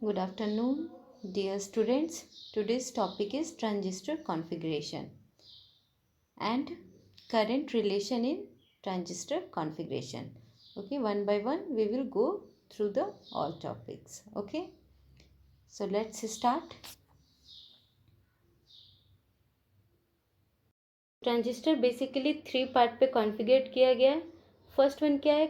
Good afternoon, dear students. Today's topic is transistor configuration and current relation in transistor configuration. Okay, one by one we will go through the all topics. Okay, so let's start. Transistor basically 3 part पे configure किया गया है. First one क्या है?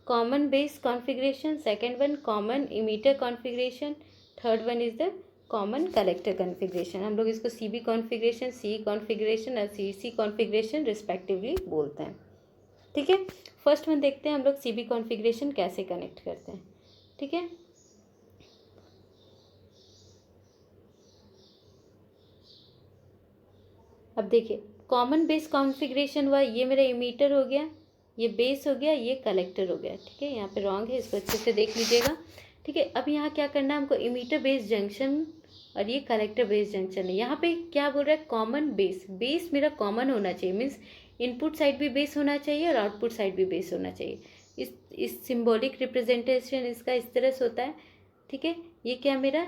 Common base configuration. Second one common emitter configuration. Third one is the common collector configuration. हम लोग इसको CB configuration, सी configuration और सीसी कॉन्फ़िगरेशन रिस्पेक्टिवली बोलते हैं. ठीक है, फर्स्ट वन देखते हैं हम लोग सीबी कॉन्फ़िगरेशन कैसे कनेक्ट करते हैं. ठीक है, अब देखिए कॉमन बेस कॉन्फ़िगरेशन हुआ. ये मेरा इमीटर हो गया, ये बेस हो गया, ये कलेक्टर हो गया. ठीक है, यहाँ पे रॉन्ग है, इसको अच्छे से देख लीजिएगा. ठीक है, अब यहाँ क्या करना है हमको? इमीटर बेस जंक्शन और ये कलेक्टर बेस जंक्शन है. यहाँ पे क्या बोल रहा है? कॉमन बेस मेरा कॉमन होना चाहिए. मीन्स इनपुट साइड भी बेस होना चाहिए और आउटपुट साइड भी बेस होना चाहिए. इस सिम्बॉलिक रिप्रेजेंटेशन इसका इस तरह से होता है. ठीक है, ये क्या मेरा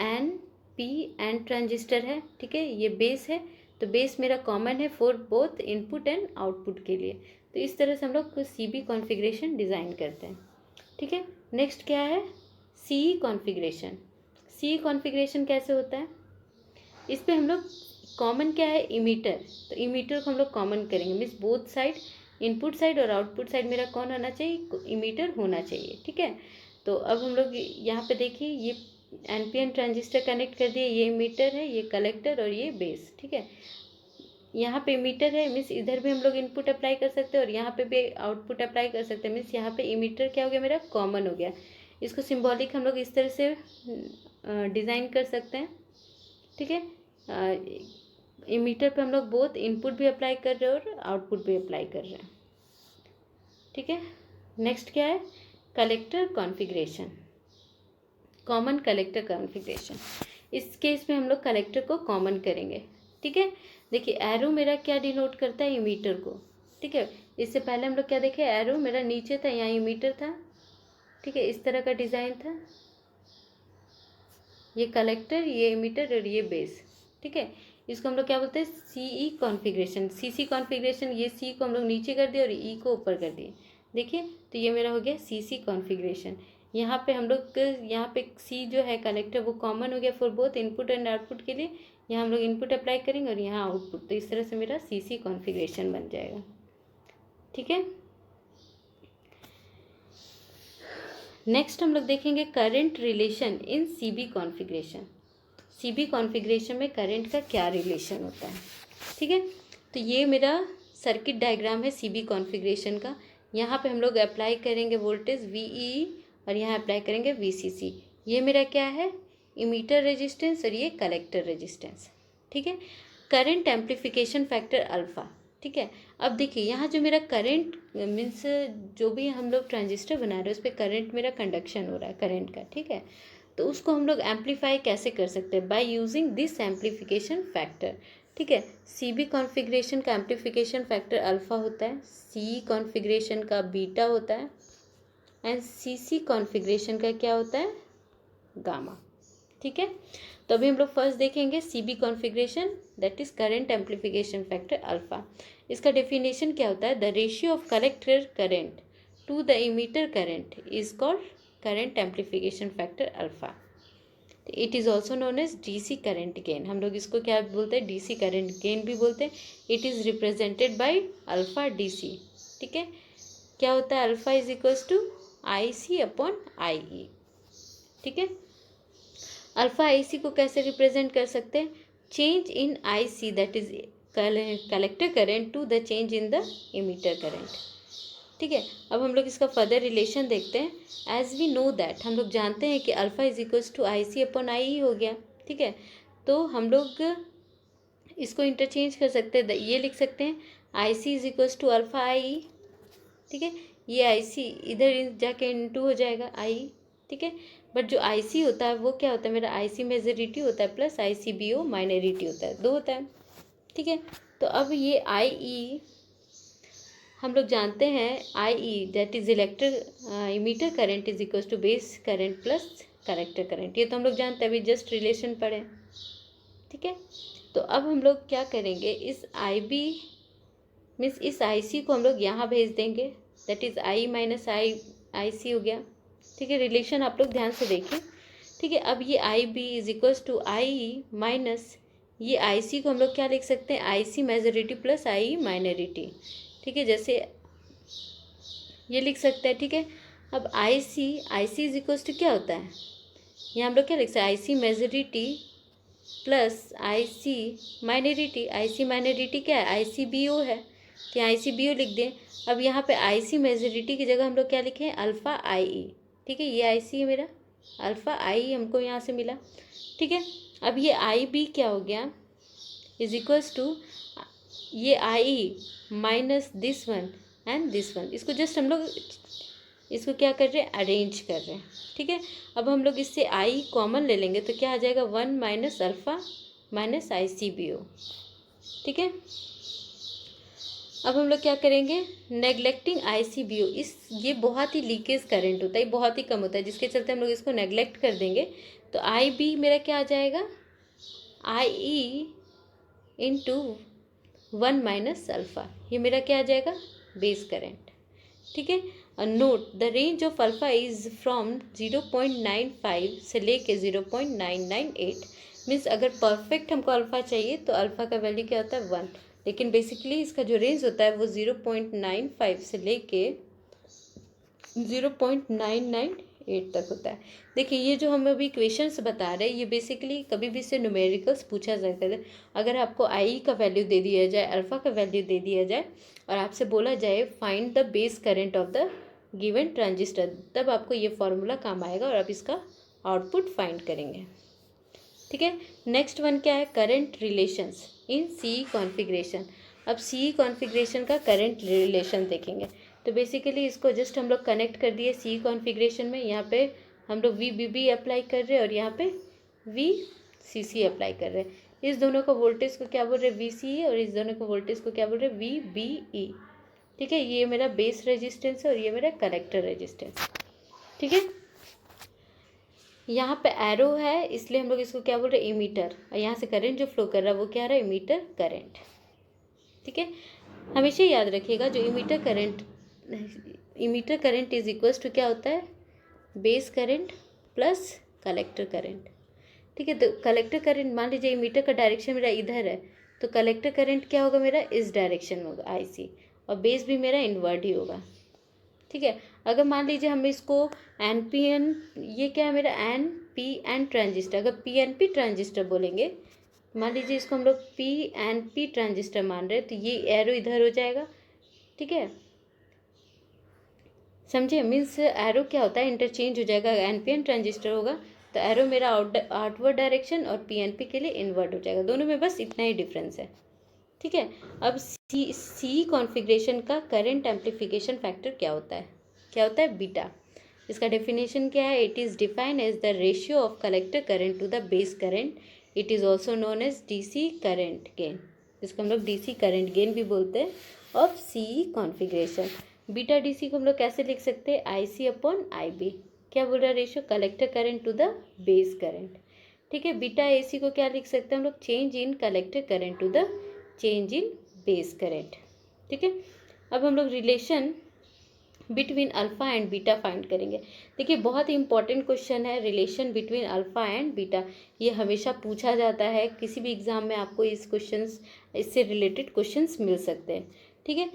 एन पी एन ट्रांजिस्टर है. ठीक है, ये बेस है, तो बेस मेरा कॉमन है for both input and output के लिए. तो इस तरह से हम लोग सीबी कॉन्फ़िगरेशन डिज़ाइन करते हैं. ठीक है, नेक्स्ट क्या है? सी कॉन्फ़िगरेशन. सी कॉन्फ़िगरेशन कैसे होता है? इस पे हम लोग कॉमन क्या है? इमीटर. तो इमीटर को हम लोग कॉमन करेंगे. Means both side, input side और आउटपुट साइड मेरा कौन होना चाहिए? इमीटर होना चाहिए. ठीक है, तो अब हम लोग यहाँ पे देखिए ये एनपीएन ट्रांजिस्टर कनेक्ट कर दिए. ये इमीटर है, ये कलेक्टर और ये बेस. ठीक है, यहाँ पे इमीटर है, मीन्स इधर भी हम लोग इनपुट अप्लाई कर सकते हैं और यहाँ पे भी आउटपुट अप्लाई कर सकते हैं. मीन्स यहाँ पे इमीटर क्या हो गया? मेरा कॉमन हो गया. इसको सिंबॉलिक हम लोग इस तरह से डिज़ाइन कर सकते हैं. ठीक है, इमीटर पे हम लोग बोथ इनपुट भी अप्लाई कर रहे हैं और आउटपुट भी अप्लाई कर रहे हैं. ठीक है, नेक्स्ट क्या है? Collector configuration, common collector configuration. इस केस में हम लोग कलेक्टर को कॉमन करेंगे. ठीक है, देखिए एरो मेरा क्या डिनोट करता है? इमीटर को. ठीक है, इससे पहले हम लोग क्या देखे? एरो मेरा नीचे था, यहाँ इमीटर था. ठीक है, इस तरह का डिज़ाइन था. ये कलेक्टर, ये इमीटर और ये बेस. ठीक है, इसको हम लोग क्या बोलते हैं? CE configuration. CC configuration. ये सी को हम लोग नीचे कर दिए और ई को ऊपर कर दिए. देखिए, तो ये मेरा हो गया सीसी कॉन्फ़िगरेशन. यहाँ पे हम लोग यहाँ पे सी जो है कलेक्टर वो कॉमन हो गया for both input and output के लिए. यहाँ हम लोग इनपुट अप्लाई करेंगे और यहाँ आउटपुट. तो इस तरह से मेरा सीसी कॉन्फ़िगरेशन बन जाएगा. ठीक है, नेक्स्ट हम लोग देखेंगे करंट रिलेशन इन सीबी कॉन्फ़िगरेशन. सीबी कॉन्फ़िगरेशन में करंट का क्या रिलेशन होता है? ठीक है, तो ये मेरा सर्किट डायग्राम है सीबी कॉन्फ़िगरेशन का. यहाँ पे हम लोग अप्लाई करेंगे वोल्टेज वीई और यहाँ अप्लाई करेंगे वीसीसी. ये मेरा क्या है? इमीटर रेजिस्टेंस और ये कलेक्टर रेजिस्टेंस. ठीक है, करंट एम्प्लीफिकेशन फैक्टर अल्फ़ा. ठीक है, अब देखिए यहाँ जो मेरा करंट मीन्स जो भी हम लोग ट्रांजिस्टर बना रहे हैं उस पर करंट मेरा कंडक्शन हो रहा है करंट का. ठीक है, तो उसको हम लोग एम्पलीफाई कैसे कर सकते हैं? By using this amplification factor. ठीक है, सीबी कॉन्फ़िगरेशन का एम्पलीफिकेशन फैक्टर अल्फ़ा होता है, सी कॉन्फ़िगरेशन का बीटा होता है एंड सीसी कॉन्फ़िगरेशन का क्या होता है? गामा. ठीक है, तो अभी हम लोग फर्स्ट देखेंगे CB configuration, that is current amplification factor alpha. इसका डेफिनेशन क्या होता है? The ratio of collector current to the emitter current is called current amplification factor alpha. It is also known as DC current gain. हम लोग इसको क्या बोलते हैं? डीसी करंट गेन भी बोलते हैं. It is represented by alpha DC. ठीक है, क्या होता है? Alpha is equals to I C upon I E. ठीक है, अल्फ़ा आई सी को कैसे रिप्रेजेंट कर सकते हैं? Change in I C that is collector current to the change in the emitter current. ठीक है, अब हम लोग इसका फर्दर रिलेशन देखते हैं. एज वी नो दैट, हम लोग जानते हैं कि alpha is equals to I C upon I E हो गया. ठीक है, तो हम लोग इसको इंटरचेंज कर सकते हैं. ये लिख सकते हैं आई सी is equals to alpha I E. ठीक है, ये आई सी इधर जाके इंटू हो जाएगा आई. ठीक है, बट जो आई सी होता है वो क्या होता है? मेरा आई सी मेजोरिटी होता है plus I C B O minority होता है, दो होता है. ठीक है, तो अब ये आई ई हम लोग जानते हैं I E that is emitter current is equal to base current plus collector current. ये तो हम लोग जानते हैं, अभी जस्ट रिलेशन पढ़े, ठीक है। तो अब हम लोग क्या करेंगे, इस आई बी मीन्स इस आई सी को हम लोग यहाँ भेज देंगे, दैट इज़ आई माइनस आई सी हो गया, ठीक है। रिलेशन आप लोग ध्यान से देखिए, ठीक है। अब ये I B is equals to I minus ये आई सी को हम लोग क्या लिख सकते हैं, आई सी मेजॉरिटी प्लस आई माइनॉरिटी, ठीक है, जैसे ये लिख सकते हैं, ठीक है। अब आई सी इज इक्वल्स टू क्या होता है, यहाँ हम लोग क्या लिख सकते हैं, आई सी majority plus I C minority. I C minority क्या है, आई सी बी ओ है, तो आई सी बी ओ लिख दें। अब यहाँ पे आई सी मेजॉरिटी की जगह हम लोग क्या लिखें, अल्फ़ा आई ई, ठीक है। ये आई सी है मेरा, अल्फ़ा आई ई हमको यहाँ से मिला, ठीक है। अब ये आई बी क्या हो गया, इज इक्वल्स टू ये I E minus this one and this one. इसको जस्ट हम लोग इसको क्या कर रहे हैं, अरेंज कर रहे हैं, ठीक है। अब हम लोग इससे आई कॉमन ले लेंगे तो क्या आ जाएगा, 1 माइनस अल्फ़ा माइनस आई सी बी ओ, ठीक है। अब हम लोग क्या करेंगे, नेगलेक्टिंग आई सी बी ओ, इस ये बहुत ही लीकेज करंट होता है, बहुत ही कम होता है, जिसके चलते हम लोग इसको नेगलेक्ट कर देंगे। तो आई बी मेरा क्या आ जाएगा, आई ई इंटू 1 माइनस अल्फ़ा, ये मेरा क्या आ जाएगा, बेस करंट, ठीक है। और note the range of alpha is from 0.95 से लेके 0.998, मीन्स अगर परफेक्ट हमको अल्फ़ा चाहिए तो अल्फ़ा का वैल्यू क्या होता है, 1, लेकिन बेसिकली इसका जो रेंज होता है वो 0.95 से लेके 0.998 तक होता है। देखिए ये जो हम अभी इक्वेशंस बता रहे हैं, ये बेसिकली कभी भी इससे न्यूमेरिकल्स पूछा जाता है। अगर आपको आई का वैल्यू दे दिया जाए, अल्फ़ा का वैल्यू दे दिया जाए और आपसे बोला जाए find the base current of the given transistor, तब आपको ये फॉर्मूला काम आएगा और आप इसका आउटपुट फाइंड करेंगे, ठीक है। नेक्स्ट वन क्या है, current relations in C configuration. अब सी कॉन्फ़िगरेशन का करंट रिलेशन देखेंगे, तो बेसिकली इसको जस्ट हम लोग कनेक्ट कर दिए सी कॉन्फ़िगरेशन में। यहाँ पे हम लोग वी बी बी अप्लाई कर रहे हैं और यहाँ पे वी सी सी अप्लाई कर रहे हैं। इस दोनों को वोल्टेज को क्या बोल रहे हैं, वी सी और इस दोनों को वोल्टेज को क्या बोल रहे हैं, वी बी ई, ठीक है। ये मेरा बेस रेजिस्टेंस है और ये मेरा कलेक्टर रेजिस्टेंस, ठीक है। यहाँ पे एरो है इसलिए हम लोग इसको क्या बोल रहे हैं, इमीटर, और यहाँ से करंट जो फ्लो कर रहा है वो क्या रहा है, इमीटर करंट, ठीक है। हमेशा याद रखिएगा जो emitter current is equals to क्या होता है, base current plus collector current, ठीक है। तो कलेक्टर करंट, मान लीजिए इमीटर का डायरेक्शन मेरा इधर है तो कलेक्टर करंट क्या होगा मेरा, इस डायरेक्शन में होगा आई सी, और बेस भी मेरा इनवर्ड ही होगा, ठीक है। अगर मान लीजिए हम इसको एन पी एन, ये क्या है मेरा एन पी एन ट्रांजिस्टर, अगर पी एन पी ट्रांजिस्टर बोलेंगे, मान लीजिए इसको हम लोग पी एन पी ट्रांजिस्टर मान रहे हैं, तो ये एरो इधर हो जाएगा, ठीक है, समझे। मीन्स एरो क्या होता है, इंटरचेंज हो जाएगा, एन पी एन ट्रांजिस्टर होगा तो एरो मेरा आउटवर्ड डायरेक्शन और पी एन पी के लिए इनवर्ड हो जाएगा, दोनों में बस इतना ही डिफरेंस है, ठीक है। अब सी कॉन्फ़िगरेशन का करंट एम्प्लीफिकेशन फैक्टर क्या होता है, बीटा। इसका डेफिनेशन क्या है, it is defined as the ratio of collector current to the base current, it is also known as DC current gain, जिसको हम लोग डीसी करंट गेन भी बोलते हैं, of C configuration. Beta DC को हम लोग कैसे लिख सकते हैं, आई सी अपॉन आई बी, क्या बोल रहा है, ratio collector current to the base current, ठीक है। बीटा ए सी को क्या लिख सकते हैं हम लोग, change in collector current to the change in base current, ठीक है। अब हम लोग relation between alpha and beta find करेंगे। देखिए बहुत ही इंपॉर्टेंट क्वेश्चन है, relation between alpha and beta, ये हमेशा पूछा जाता है, किसी भी एग्जाम में आपको इससे रिलेटेड क्वेश्चंस मिल सकते हैं, ठीक है।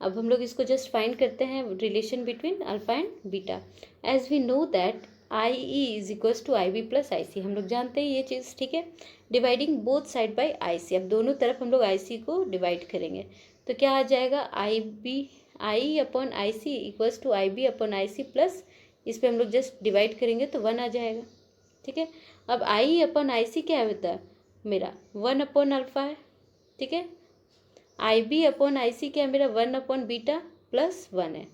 अब हम लोग इसको जस्ट फाइंड करते हैं, relation between alpha and beta. As we know that I E is equals to I B plus I C, हम लोग जानते हैं ये चीज़, ठीक है। Dividing both side by I C, अब दोनों तरफ हम लोग आई सी को डिवाइड करेंगे तो क्या आ जाएगा, I upon I C equals to I B upon I C plus, इस पर हम लोग जस्ट डिवाइड करेंगे तो 1 आ जाएगा, ठीक है। अब आई अपॉन आई सी क्या होता है मेरा, 1 अपॉन अल्फ़ा है, ठीक है। आई बी अपॉन आई सी क्या है मेरा, 1 अपॉन बीटा प्लस 1 है,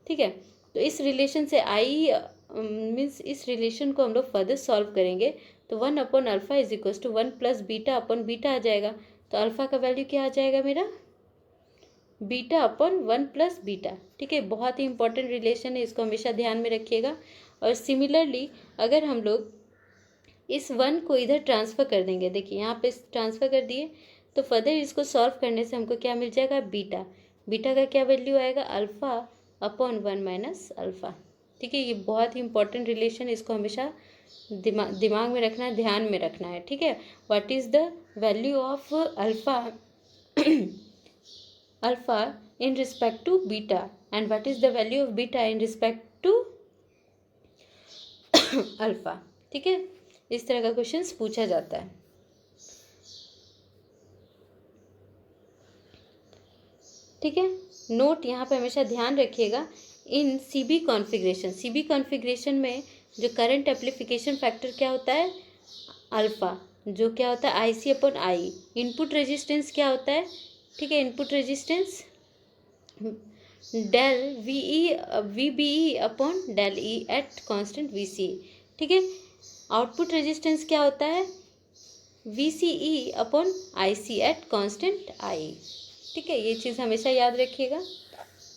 ठीक है। तो इस रिलेशन से आई मीन्स इस रिलेशन को हम लोग फर्दर सॉल्व करेंगे तो 1 upon alpha is equal to 1 plus beta upon beta आ जाएगा, तो अल्फ़ा का वैल्यू क्या आ जाएगा मेरा, बीटा अपॉन 1 प्लस बीटा, ठीक है। बहुत ही इंपॉर्टेंट रिलेशन है, इसको हमेशा ध्यान में रखिएगा। और सिमिलरली अगर हम लोग इस 1 को इधर ट्रांसफ़र कर देंगे, देखिए यहाँ पे ट्रांसफ़र कर दिए, तो फर्दर इसको सॉल्व करने से हमको क्या मिल जाएगा, बीटा। बीटा का क्या वैल्यू आएगा, अल्फ़ा अपॉन 1 माइनस अल्फ़ा, ठीक है। ये बहुत ही इंपॉर्टेंट रिलेशन, इसको हमेशा दिमाग में रखना है, ध्यान में रखना है, ठीक है। What is the value of alpha alpha in respect to beta and what is the value of beta in respect to alpha, ठीक है। इस तरह का क्वेश्चंस पूछा जाता है, ठीक है। नोट यहाँ पे हमेशा ध्यान रखिएगा, इन सीबी कॉन्फ़िगरेशन में जो करंट एम्प्लीफिकेशन फैक्टर क्या होता है, अल्फ़ा, जो क्या होता है IC upon I. Input resistance क्या होता है, ठीक है, input resistance del VBE upon del E at constant VCE, ठीक है। आउटपुट रेजिस्टेंस क्या होता है, VCE upon IC at constant I, ठीक है। ये चीज़ हमेशा याद रखिएगा,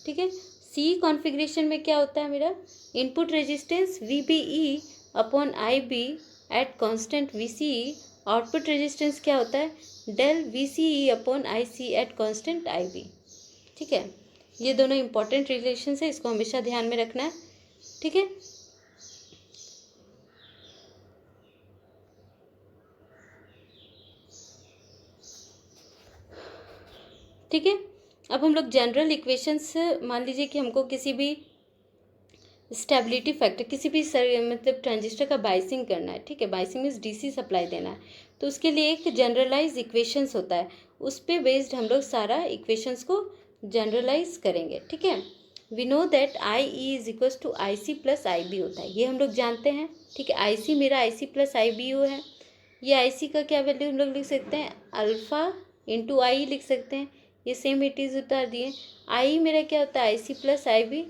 ठीक है। सी कॉन्फ़िगरेशन में क्या होता है मेरा, input resistance VBE upon IB at constant VCE। Output resistance क्या होता है, del VCE upon IC at constant IB, ठीक है। ये दोनों इंपॉर्टेंट रिलेशन है, इसको हमेशा ध्यान में रखना है, ठीक है। ठीक है, अब हम लोग जनरल इक्वेशंस, मान लीजिए कि हमको किसी भी स्टेबिलिटी फैक्टर, किसी भी मतलब ट्रांजिस्टर का बाइसिंग करना है, ठीक है। बाइसिंग मीन्स DC सप्लाई देना है, तो उसके लिए एक जनरलाइज इक्वेशंस होता है, उस पे बेस्ड हम लोग सारा इक्वेशंस को जनरलाइज करेंगे, ठीक है। We know that IE is equals to IC plus IB होता है, ये हम लोग जानते हैं, ठीक है। IC मेरा IC प्लस IBO है, ये IC का क्या वैल्यू हम लोग लिख सकते हैं, अल्फ़ा इंटू आई लिख सकते हैं, ये सेम इट इज़ उतार दिए। आई मेरा क्या होता है, IC प्लस IB,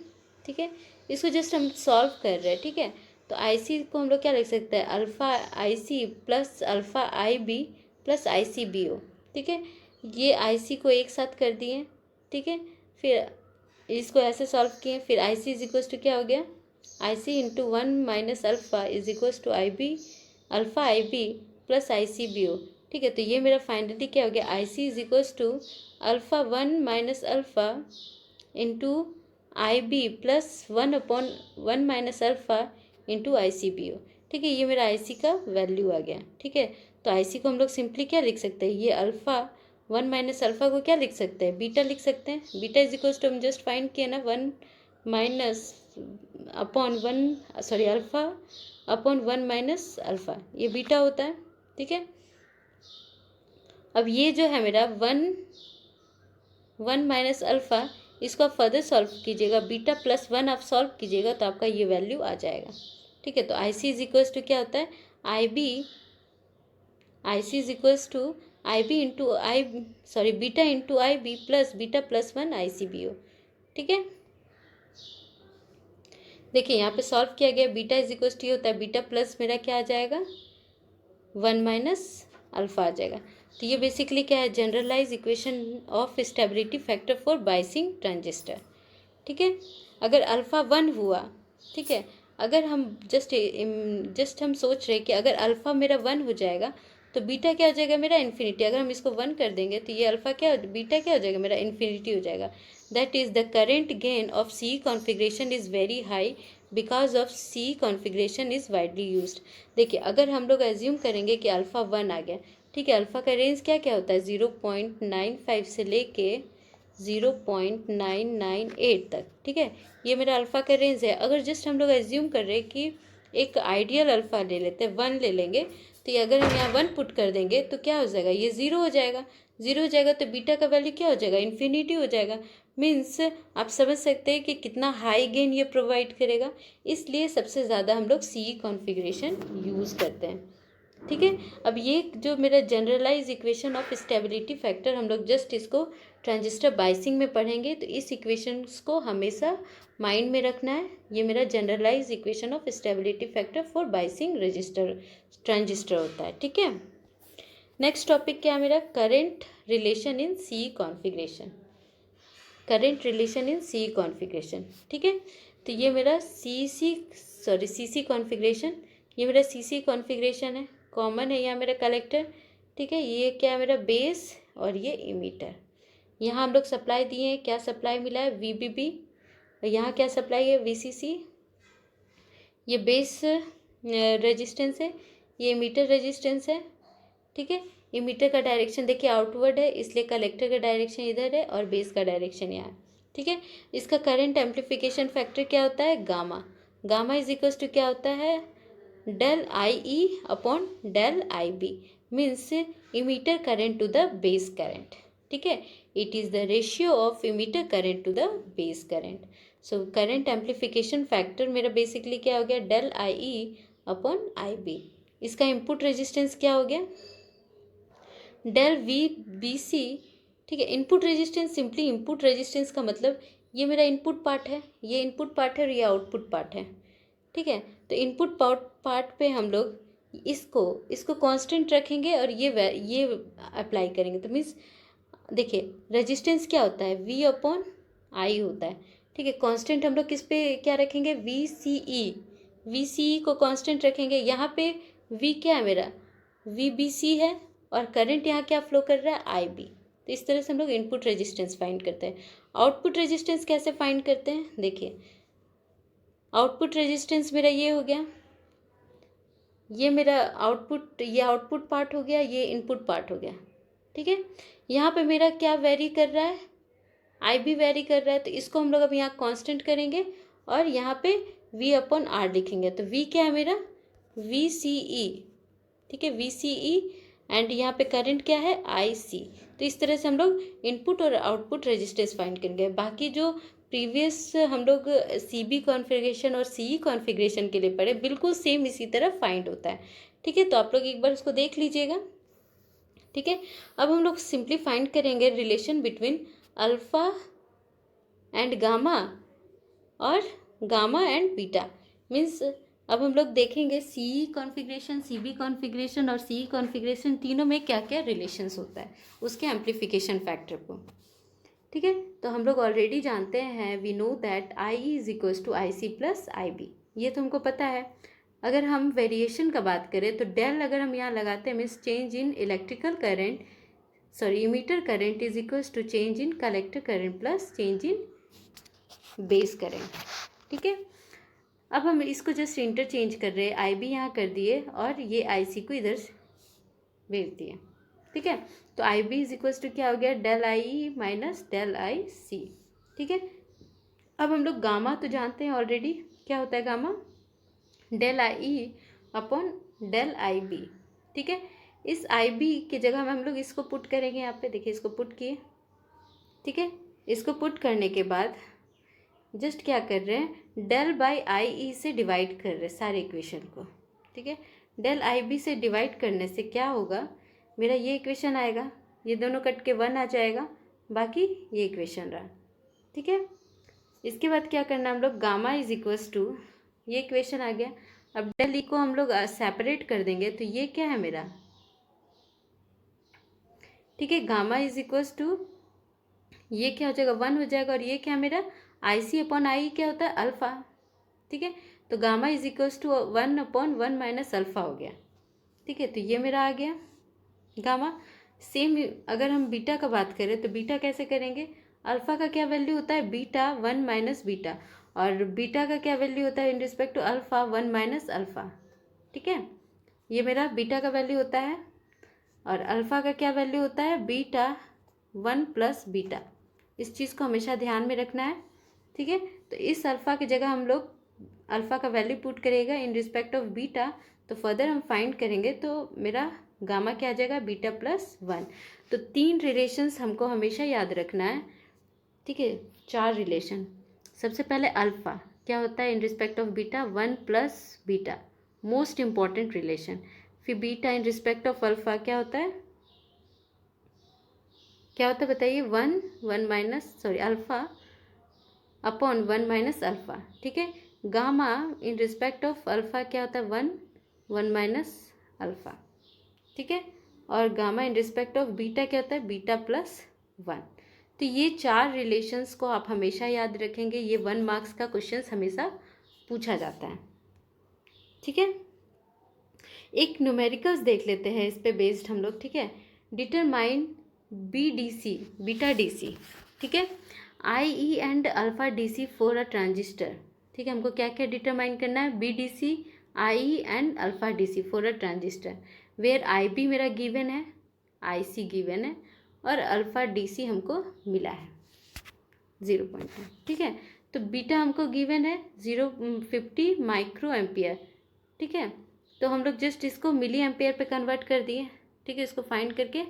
ठीक है। इसको जस्ट हम सॉल्व कर रहे हैं, ठीक है। तो IC को हम लोग क्या लिख सकते हैं, alpha IC plus alpha IB plus ICBO, ठीक है। ये IC को एक साथ कर दिए, ठीक है। फिर इसको ऐसे सॉल्व किए, फिर IC इज इक्वल्स टू क्या हो गया, IC into 1 minus alpha is equals to IB alpha IB plus ICBO, ठीक है। तो ये मेरा फाइनली क्या हो गया, IC is equals to alpha 1 minus alpha into IB plus 1 upon 1 minus alpha into ICBO, ठीक है। ये मेरा IC का वैल्यू आ गया, ठीक है। तो IC को हम लोग सिंपली क्या लिख सकते हैं, ये अल्फ़ा 1 माइनस अल्फ़ा को क्या लिख सकते हैं, बीटा लिख सकते हैं। बीटा इज इक्वल्स टू हम जस्ट फाइंड किया ना, 1 minus upon 1 sorry alpha upon 1 minus alpha, ये बीटा होता है, ठीक है। अब ये जो है मेरा 1 माइनस अल्फ़ा, इसको आप फर्दर सॉल्व कीजिएगा, बीटा प्लस 1 आप सॉल्व कीजिएगा तो आपका ये वैल्यू आ जाएगा, ठीक है। तो IC इज इक्वल्स टू क्या होता है, IC is equals to beta into IB plus beta plus 1 ICBO, ठीक है। देखिए यहाँ पे सॉल्व किया गया, बीटा इज इक्वल्स टू ये होता है, बीटा प्लस मेरा क्या आ जाएगा, 1 माइनस अल्फ़ा आ जाएगा। तो ये बेसिकली क्या है, generalize equation of stability factor for biasing transistor, ठीक है। अगर अल्फ़ा 1 हुआ, ठीक है, अगर हम जस्ट हम सोच रहे कि अगर अल्फ़ा मेरा 1 हो जाएगा तो बीटा क्या हो जाएगा मेरा, इन्फिनिटी। अगर हम इसको 1 कर देंगे तो ये अल्फ़ा क्या, बीटा क्या हो जाएगा मेरा, इन्फिनिटी हो जाएगा। That is the current gain of C configuration is very high because of C configuration is widely used. देखिए अगर हम लोग एज्यूम करेंगे कि अल्फ़ा 1 आ गया, ठीक है, अल्फ़ा का रेंज क्या क्या होता है, 0.95 से लेके 0.998 तक, ठीक है। ये मेरा अल्फ़ा का रेंज है। अगर जस्ट हम लोग एज्यूम कर रहे हैं कि एक आइडियल अल्फ़ा ले लेते हैं, 1 ले लेंगे, तो ये अगर हम यहाँ 1 पुट कर देंगे तो क्या हो जाएगा, ये 0 हो जाएगा। 0 हो जाएगा तो बीटा का वैल्यू क्या हो जाएगा, इन्फिनिटी हो जाएगा। मीन्स आप समझ सकते हैं कि कितना हाई गेन ये प्रोवाइड करेगा, इसलिए सबसे ज़्यादा हम लोग C कॉन्फ़िगरेशन यूज़ करते हैं, ठीक है। अब ये जो मेरा generalize equation of stability factor, हम लोग जस्ट इसको ट्रांजिस्टर बाइसिंग में पढ़ेंगे, तो इस इक्वेशंस को हमेशा माइंड में रखना है। ये मेरा generalize equation of stability factor for biasing transistor होता है, ठीक है। नेक्स्ट टॉपिक क्या है मेरा, current relation in C configuration. Current relation in C configuration, ठीक है। तो ये मेरा सी कॉन्फ़िगरेशन, ये मेरा सी कॉन्फ़िगरेशन है, कॉमन है यहाँ मेरा कलेक्टर, ठीक है। ये क्या है मेरा बेस और ये इमीटर। यहाँ हम लोग सप्लाई दिए हैं, क्या सप्लाई मिला है VBB, और यहाँ क्या सप्लाई है VCC। ये बेस रेजिस्टेंस है, ये इमीटर रेजिस्टेंस है, ठीक है। इमीटर का डायरेक्शन देखिए आउटवर्ड है, इसलिए कलेक्टर का डायरेक्शन इधर है और बेस का डायरेक्शन यहाँ, ठीक है। इसका करंट एम्पलीफिकेशन फैक्टर क्या होता है gamma. Gamma is equals to क्या होता है del IE upon del IB, means emitter current to the base current, ठीक है। It is the ratio of emitter current to the base current. So current amplification factor मेरा basically क्या हो गया del IE upon IB। इसका input resistance क्या हो गया del VBC, ठीक है। Input resistance, simply input resistance का मतलब ये मेरा इनपुट पार्ट है, ये इनपुट पार्ट है और ये आउटपुट पार्ट है, ठीक है। तो इनपुट पार्ट पे हम लोग इसको कांस्टेंट रखेंगे और ये अप्लाई करेंगे। तो मीन्स देखिए रेजिस्टेंस क्या होता है V अपॉन I होता है, ठीक है। कांस्टेंट हम लोग किस पे क्या रखेंगे VCE को कांस्टेंट रखेंगे। यहाँ पे V क्या है मेरा VBC है और करंट यहाँ क्या फ्लो कर रहा है IB। तो इस तरह से हम लोग इनपुट रेजिस्टेंस फाइंड करते हैं। आउटपुट रेजिस्टेंस कैसे फाइंड करते हैं देखिए, आउटपुट रेजिस्टेंस मेरा ये हो गया, ये मेरा आउटपुट, ये आउटपुट पार्ट हो गया, ये इनपुट पार्ट हो गया, ठीक है। यहाँ पे मेरा क्या वेरी कर रहा है IB वेरी कर रहा है, तो इसको हम लोग अब यहाँ कांस्टेंट करेंगे और यहाँ पे V अपॉन R लिखेंगे। तो V क्या है मेरा VCE, ठीक है VCE, एंड यहाँ पे करंट क्या है IC। तो इस तरह से हम लोग इनपुट और आउटपुट रेजिस्टेंस फाइंड करेंगे। बाकी जो प्रीवियस हम लोग CB कॉन्फ़िगरेशन और CE कॉन्फ़िगरेशन के लिए पढ़े, बिल्कुल सेम इसी तरह फाइंड होता है, ठीक है। तो आप लोग एक बार उसको देख लीजिएगा, ठीक है। अब हम लोग सिंपली फाइंड करेंगे relation between alpha and gamma और गामा एंड बीटा। मीन्स अब हम लोग देखेंगे CE कॉन्फ़िगरेशन, CB कॉन्फ़िगरेशन और CE कॉन्फ़िगरेशन तीनों में क्या क्या रिलेशंस होता है उसके एम्पलीफिकेशन फैक्टर को, ठीक है। तो हम लोग ऑलरेडी जानते हैं, we know that IE is equals to IC plus IB, ये तो हमको पता है। अगर हम वेरिएशन का बात करें तो डेल अगर हम यहाँ लगाते हैं means change in electrical current, sorry emitter current is equals to change in collector current plus change in base current, ठीक है। अब हम इसको जस्ट इंटरचेंज कर रहे हैं, IB यहाँ कर दिए और ये IC को इधर भेज दिए, ठीक है। तो IB इज इक्वल्स टू क्या हो गया del IE minus del IC, ठीक है। अब हम लोग गामा तो जानते हैं ऑलरेडी, क्या होता है gamma del IE upon del IB, ठीक है। इस IB की जगह में हम लोग इसको पुट करेंगे, यहाँ पे देखिए इसको पुट किए, ठीक है। इसको पुट करने के बाद जस्ट क्या कर रहे हैं del बाई IE से डिवाइड कर रहे हैं सारे इक्वेशन को, ठीक है। del IB से डिवाइड करने से क्या होगा मेरा ये इक्वेशन आएगा, ये दोनों कट के 1 आ जाएगा, बाकी ये इक्वेशन रहा, ठीक है। इसके बाद क्या करना हम लोग गामा इज इक्वल्स टू, ये इक्वेशन आ गया। अब del E को हम लोग सेपरेट कर देंगे तो ये क्या है मेरा, ठीक है। गामा इज इक्वल्स टू ये क्या हो जाएगा 1 हो जाएगा और ये क्या मेरा IC अपॉन IE क्या होता है अल्फ़ा, ठीक है। तो gamma is equals to 1 upon 1 minus alpha हो गया, ठीक है। तो ये मेरा आ गया गामा। सेम अगर हम बीटा का बात करें तो बीटा कैसे करेंगे, अल्फ़ा का क्या वैल्यू होता है बीटा 1 माइनस बीटा, और बीटा का क्या वैल्यू होता है in respect to alpha 1 minus alpha, ठीक है। ये मेरा बीटा का वैल्यू होता है और अल्फ़ा का क्या वैल्यू होता है बीटा 1 प्लस बीटा। इस चीज़ को हमेशा ध्यान में रखना है, ठीक है। तो इस अल्फ़ा की जगह हम लोग अल्फ़ा का वैल्यू पुट करेगा इन रिस्पेक्ट ऑफ बीटा, तो फर्दर हम फाइंड करेंगे तो मेरा गामा क्या आ जाएगा बीटा प्लस 1। तो 3 रिलेशंस हमको हमेशा याद रखना है, ठीक है। 4 रिलेशन, सबसे पहले अल्फ़ा क्या होता है in respect of beta 1 plus beta, most important relation. फिर beta in respect of alpha क्या होता है, क्या होता है बताइए 1 minus sorry alpha upon 1 minus alpha, ठीक है। Gamma in respect of alpha क्या होता है 1 माइनस अल्फ़ा, ठीक है। और gamma in respect of beta क्या होता है बीटा प्लस 1, तो ये 4 रिलेशंस को आप हमेशा याद रखेंगे, ये 1 मार्क्स का क्वेश्चन हमेशा पूछा जाता है। ठीक है, एक न्यूमेरिकल्स देख लेते हैं इस पे बेस्ड हम लोग। ठीक है, डिटरमाइन BDC बीटा DC। ठीक है, IE and alpha DC for a transistor. ठीक है, हमको क्या क्या डिटरमाइन करना है, BDC, IE and alpha DC for a transistor, where IB मेरा गिवन है, IC गिवन है और अल्फा DC हमको मिला है 0.2। ठीक है, तो बीटा हमको गिवन है 050 माइक्रो एम्पियर। ठीक है, तो हम लोग जस्ट इसको मिली एम्पियर पे कन्वर्ट कर दिए। ठीक है, इसको फाइंड करके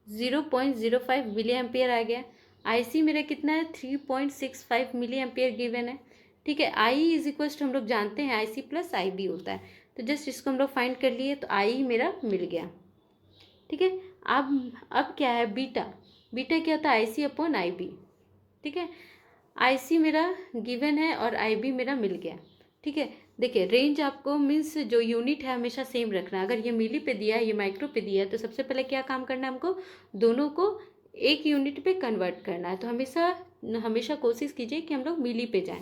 0.05 मिली एम्पियर आ गया। IC मेरा कितना है, 3.65 मिली एम्पियर गिवन है। ठीक है, IE इज इक्वल टू हम लोग जानते हैं IC प्लस IB होता है, तो जस्ट इसको हम लोग फाइंड कर लिए, तो IE मेरा मिल गया। ठीक है, अब क्या है, बीटा क्या होता है, IC अपॉन IB। ठीक है, IC मेरा गिवन है और IB मेरा मिल गया। ठीक है, देखिए रेंज आपको मीन्स जो यूनिट है हमेशा सेम रखना है। अगर ये मिली पे दिया है, ये माइक्रो पे दिया है, तो सबसे पहले क्या काम करना है हमको, दोनों को एक यूनिट पे कन्वर्ट करना है। तो हमेशा कोशिश कीजिए कि हम लोग मिली पे जाएं।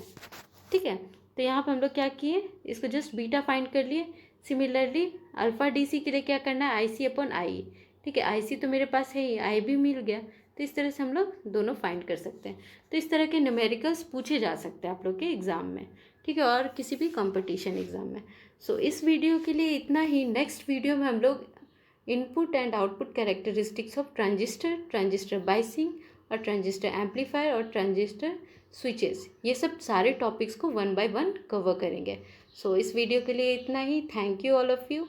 ठीक है, तो यहाँ पर हम लोग क्या किए, इसको जस्ट बीटा फाइंड कर लिए। सिमिलरली अल्फा DC के लिए क्या करना है, IC अपॉन IE। ठीक है, IC तो मेरे पास है ही, IB मिल गया, तो इस तरह से हम लोग दोनों फाइंड कर सकते हैं। तो इस तरह के न्यूमेरिकल्स पूछे जा सकते हैं आप लोग के एग्ज़ाम में। ठीक है, और किसी भी कंपटीशन एग्ज़ाम में। सो इस वीडियो के लिए इतना ही। नेक्स्ट वीडियो में हम लोग input and output characteristics of transistor biasing और ट्रांजिस्टर एम्पलीफायर और ट्रांजिस्टर स्विचेस, ये सब सारे टॉपिक्स को 1 by 1 कवर करेंगे। सो इस वीडियो के लिए इतना ही। Thank you all of you.